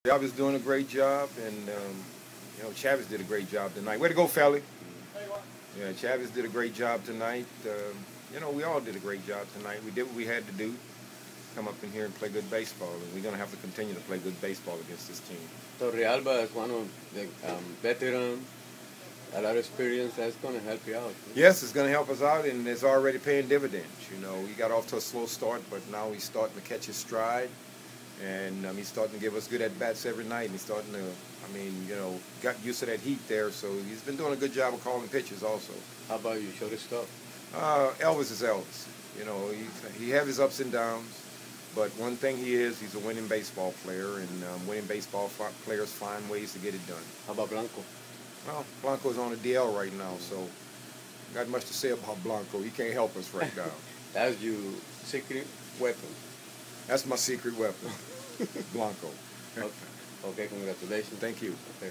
Chavez doing a great job, and Chavez did a great job tonight. Way to go, Felly. Yeah, Chavez did a great job tonight. We all did a great job tonight. We did what we had to do, come up in here and play good baseball, and we're going to have to continue to play good baseball against this team. Torrealba is one of the veterans, a lot of experience. That's going to help you out. Yes, it's going to help us out, and it's already paying dividends. He got off to a slow start, but now he's starting to catch his stride. And he's starting to give us good at-bats every night. And he's starting to, got used to that heat there. So he's been doing a good job of calling pitches also. How about you? Shortstop? Elvis is Elvis. He has his ups and downs. But one thing he's a winning baseball player. And winning baseball players find ways to get it done. How about Blanco? Well, Blanco's on the DL right now. So not much to say about Blanco. He can't help us right now. That's your secret weapon. That's my secret weapon, Blanco. Okay, congratulations. Thank you. Okay.